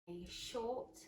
a short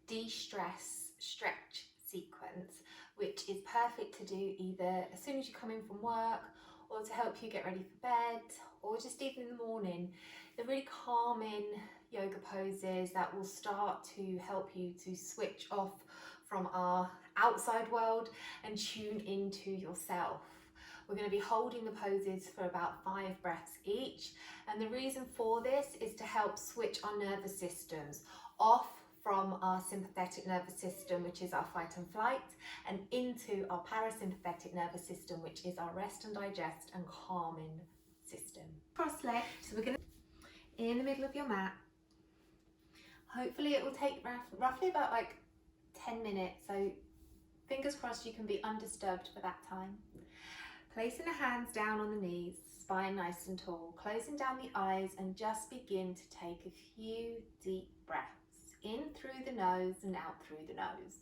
de-stress stretch sequence, which is perfect to do either as soon as you come in from work, or to help you get ready for bed, or just even in the morning. They're really calming yoga poses that will start to help you to switch off from our outside world and tune into yourself. We're going to be holding the poses for about 5 breaths each, and the reason for this is to help switch our nervous systems off from our sympathetic nervous system, which is our fight and flight, and into our parasympathetic nervous system, which is our rest and digest and calming system. Cross legs, so we're going to in the middle of your mat. Hopefully it will take roughly about like 10 minutes, so fingers crossed you can be undisturbed for that time. Placing the hands down on the knees, spine nice and tall, closing down the eyes, and just begin to take a few deep breaths in through the nose and out through the nose.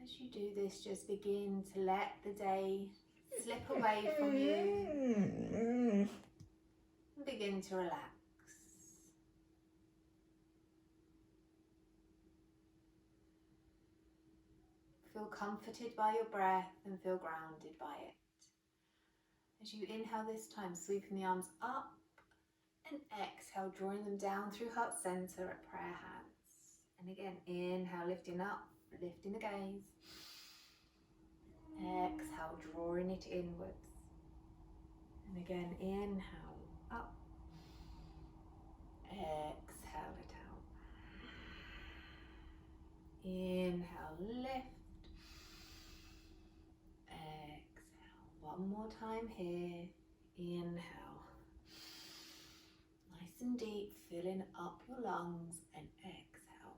As you do this, just begin to let the day slip away from you and begin to relax. Feel comforted by your breath and feel grounded by it. As you inhale this time, sweeping the arms up, and exhale, drawing them down through heart center at prayer hands. And again, inhale, lifting up, lifting the gaze. Exhale, drawing it inwards. And again, inhale, up. Exhale it out. Inhale, lift. Exhale. One more time here. Inhale. Nice and deep, filling up your lungs, and exhale.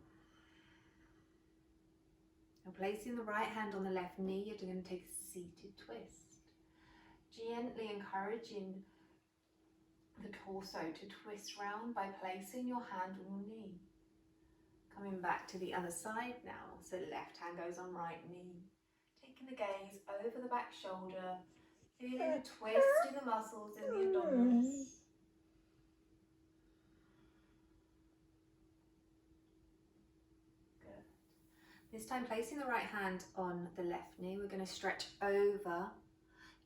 Now placing the right hand on the left knee, you're going to take a seated twist. Gently encouraging the torso to twist round by placing your hand on your knee. Coming back to the other side now, so left hand goes on right knee. Taking the gaze over the back shoulder, feeling the twist in the muscles in the abdominals. Good. This time placing the right hand on the left knee, we're going to stretch over,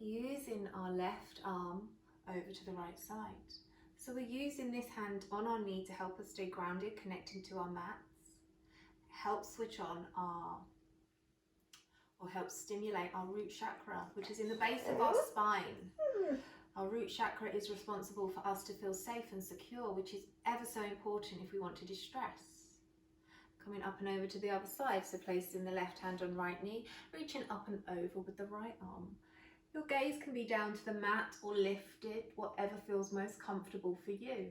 using our left arm over to the right side. So we're using this hand on our knee to help us stay grounded, connected to our mats, help switch on help stimulate our root chakra, which is in the base of our spine. Our root chakra is responsible for us to feel safe and secure, which is ever so important if we want to distress. Coming up and over to the other side, so placing the left hand on right knee, reaching up and over with the right arm. Your gaze can be down to the mat or lifted, whatever feels most comfortable for you.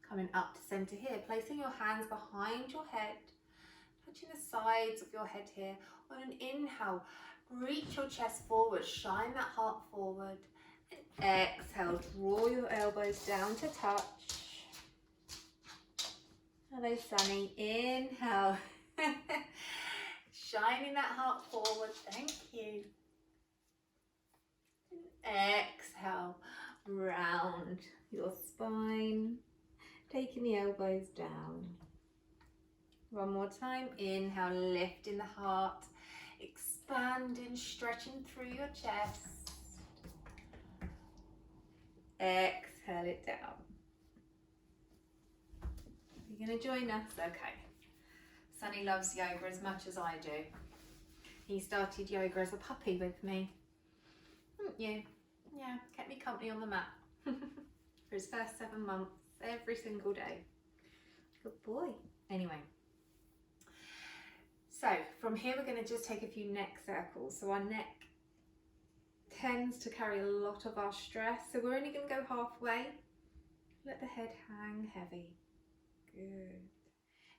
Coming up to center here, placing your hands behind your head, touching the sides of your head here. On an inhale, reach your chest forward, shine that heart forward. And exhale, draw your elbows down to touch. Hello, Sunny. Inhale. Shining that heart forward. Thank you. Exhale, round your spine. Taking the elbows down. One more time. Inhale, lifting the heart. Expanding, stretching through your chest. Exhale it down. You're going to join us? Okay. Sunny loves yoga as much as I do. He started yoga as a puppy with me. Didn't you? Yeah, kept me company on the mat for his first 7 months, every single day. Good boy. Anyway. So from here we're going to just take a few neck circles. So our neck tends to carry a lot of our stress. So we're only going to go halfway. Let the head hang heavy. Good.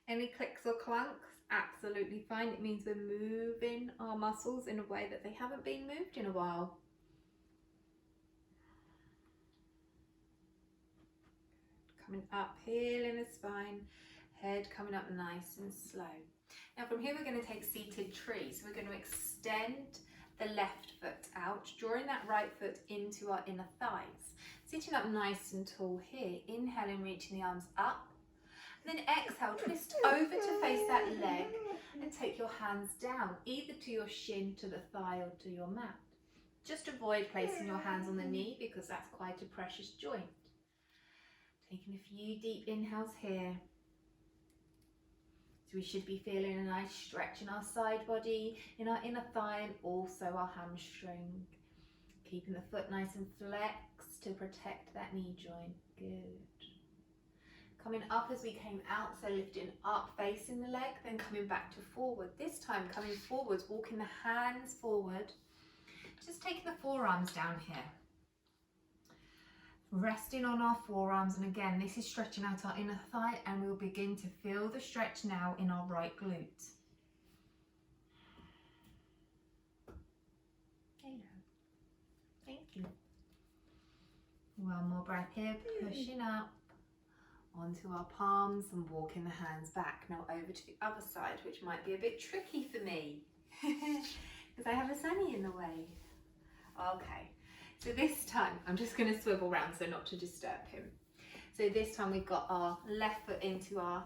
Any clicks or clunks? Absolutely fine. It means we're moving our muscles in a way that they haven't been moved in a while. coming up, healing the spine, head coming up nice and slow. Now from here we're going to take seated tree. So we're going to extend the left foot out, drawing that right foot into our inner thighs. Sitting up nice and tall here, inhaling, reaching the arms up. And then exhale, twist over to face that leg and take your hands down, either to your shin, to the thigh or to your mat. Just avoid placing your hands on the knee because that's quite a precious joint. Taking a few deep inhales here. So we should be feeling a nice stretch in our side body, in our inner thigh and also our hamstring. Keeping the foot nice and flexed to protect that knee joint. Good. Coming up as we came out, so lifting up, facing the leg, then coming back to forward. This time coming forwards, walking the hands forward. Just taking the forearms down here. Resting on our forearms, and again, this is stretching out our inner thigh, and we'll begin to feel the stretch now in our right glute. Hello. Thank you. One more breath here, pushing up onto our palms and walking the hands back. Now over to the other side, which might be a bit tricky for me because I have a Sunny in the way. Okay, so this time I'm just going to swivel round so not to disturb him. So this time we've got our left foot into our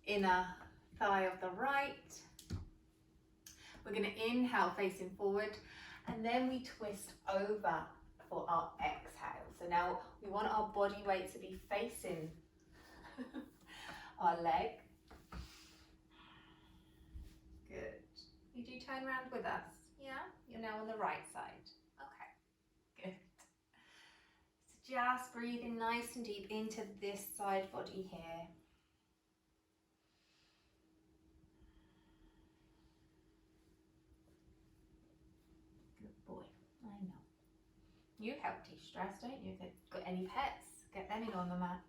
inner thigh of the right. We're going to inhale facing forward, and then we twist over for our exhale. So now we want our body weight to be facing our leg. Good. You do turn around with us. Yeah? You're now on the right side. Okay. Good. So just breathing nice and deep into this side body here. Good boy. I know. You help de-stress, don't you? If you've got any pets, get them in on the mat.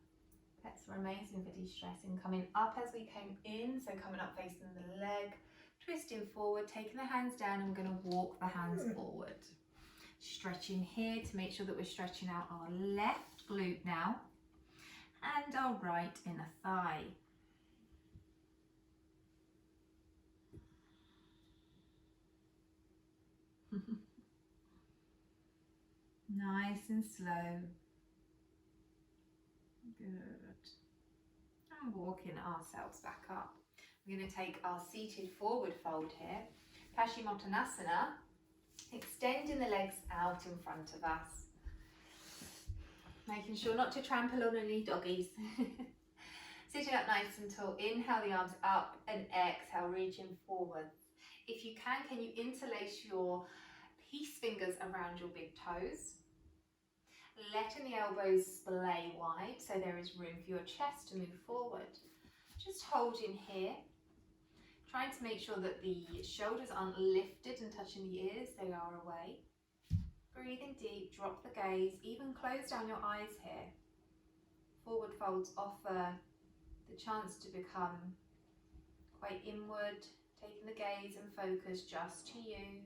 Pets are amazing for de-stressing. Coming up as we came in, so coming up facing the leg, twisting forward, taking the hands down, and we're going to walk the hands forward. Stretching here to make sure that we're stretching out our left glute now, and our right inner thigh. Nice and slow. Good. And walking ourselves back up. We're going to take our seated forward fold here. Paschimottanasana. Extending the legs out in front of us. Making sure not to trample on any doggies. Sitting up nice and tall. Inhale the arms up and exhale, reaching forward. If you can you interlace your peace fingers around your big toes? Letting the elbows splay wide so there is room for your chest to move forward. Just holding here. Trying to make sure that the shoulders aren't lifted and touching the ears, they are away. Breathing deep, drop the gaze, even close down your eyes here. Forward folds offer the chance to become quite inward, taking the gaze and focus just to you.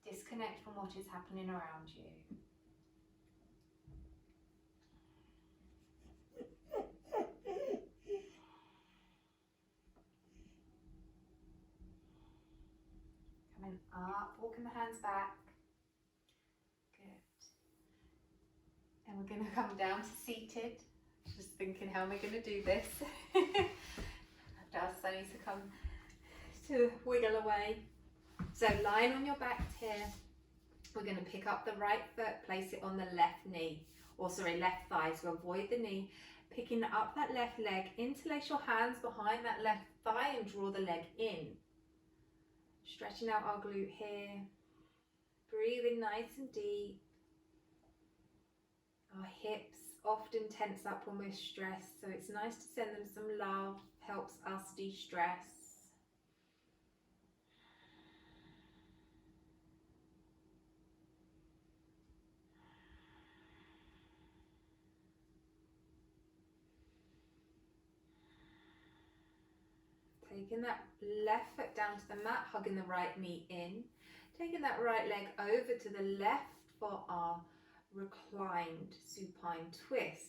Disconnect from what is happening around you. Coming up, walking the hands back. Good. And we're going to come down to seated. Just thinking, how am I going to do this? Just Sunny to come to wiggle away. So lying on your back here, we're going to pick up the right foot, place it on the left knee, or sorry, left thigh, so avoid the knee. Picking up that left leg, interlace your hands behind that left thigh and draw the leg in. Stretching out our glute here. Breathing nice and deep. Our hips often tense up when we're stressed, so it's nice to send them some love, helps us de-stress. Taking that left foot down to the mat, hugging the right knee in. Taking that right leg over to the left for our reclined supine twist.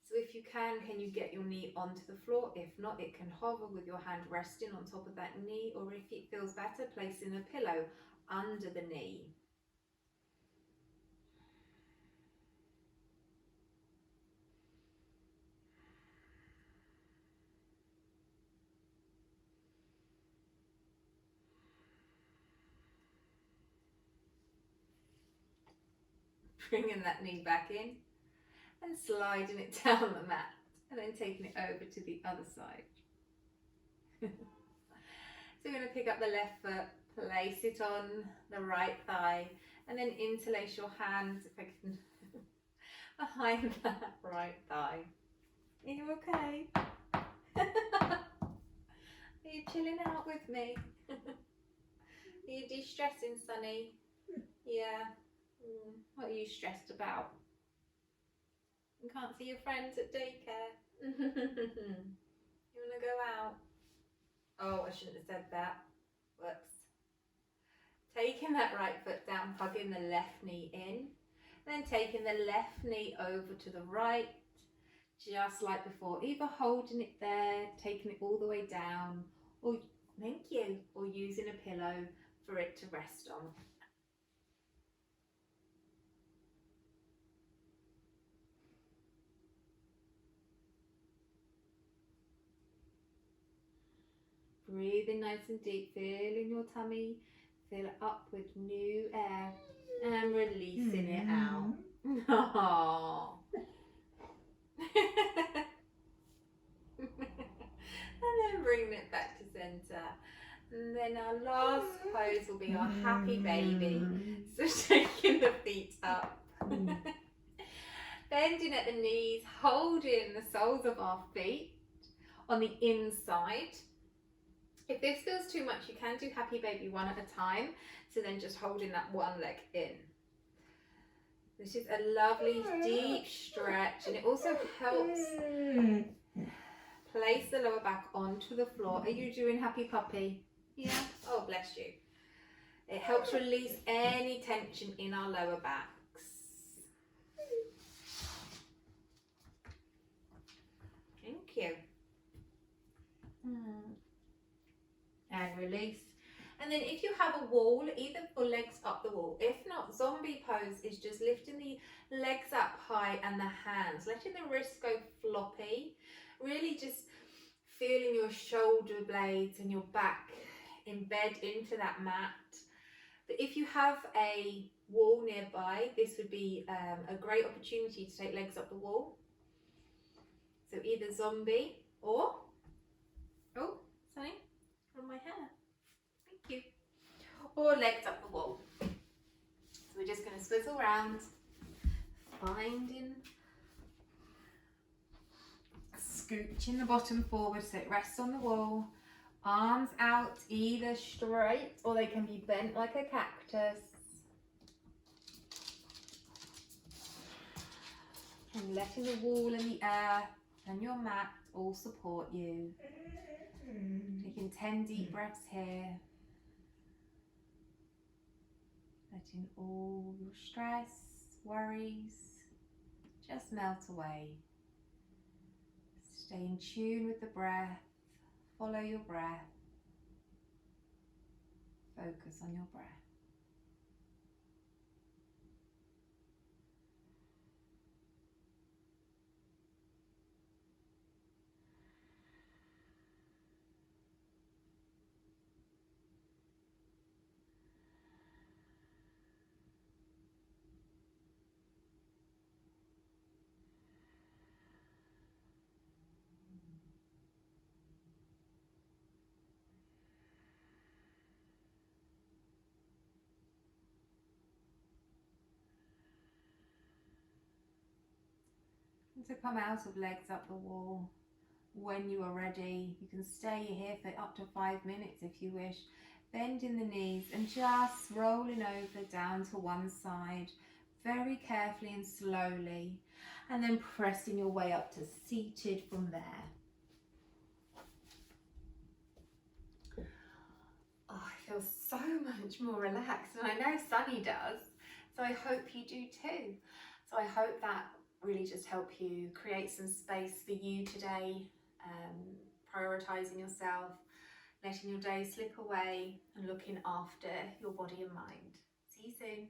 So if you can you get your knee onto the floor? If not, it can hover with your hand resting on top of that knee, or if it feels better, placing a pillow under the knee. Bringing that knee back in and sliding it down the mat, and then taking it over to the other side. So we're going to pick up the left foot, place it on the right thigh, and then interlace your hands, if I can, behind that right thigh. Are you okay? Are you chilling out with me? Are you de-stressing, Sunny? Yeah. What are you stressed about? You can't see your friends at daycare. You want to go out? Oh, I shouldn't have said that. Whoops. Taking that right foot down, hugging the left knee in. Then taking the left knee over to the right, just like before. Either holding it there, taking it all the way down, or thank you, or using a pillow for it to rest on. Breathing nice and deep, feeling your tummy fill up with new air and releasing it out. Aww. And then bringing it back to center. And then our last pose will be our happy baby. So shaking the feet up. Bending at the knees, holding the soles of our feet on the inside. If this feels too much, you can do happy baby one at a time. So then just holding that one leg in. This is a lovely deep stretch, and it also helps place the lower back onto the floor. Are you doing happy puppy? Yeah? Oh, bless you. It helps release any tension in our lower backs. Thank you. And release. And then if you have a wall, either pull legs up the wall. If not, zombie pose is just lifting the legs up high and the hands, letting the wrists go floppy. Really just feeling your shoulder blades and your back embed into that mat. But if you have a wall nearby, this would be a great opportunity to take legs up the wall. So either zombie or, oh, Sunny, on my hair. Thank you. Or legs up the wall. So we're just going to swizzle around, finding, scooching the bottom forward so it rests on the wall. Arms out, either straight or they can be bent like a cactus. And letting the wall and the earth and your mat all support you. Taking 10 deep breaths here. Letting all your stress, worries just melt away. Stay in tune with the breath. Follow your breath. Focus on your breath. To come out of legs up the wall when you are ready. You can stay here for up to 5 minutes if you wish. Bending the knees and just rolling over down to one side very carefully and slowly, and then pressing your way up to seated from there. Oh, I feel so much more relaxed, and I know Sunny does. So I hope you do too. So I hope that really just help you create some space for you today, prioritising yourself, letting your day slip away and looking after your body and mind. See you soon.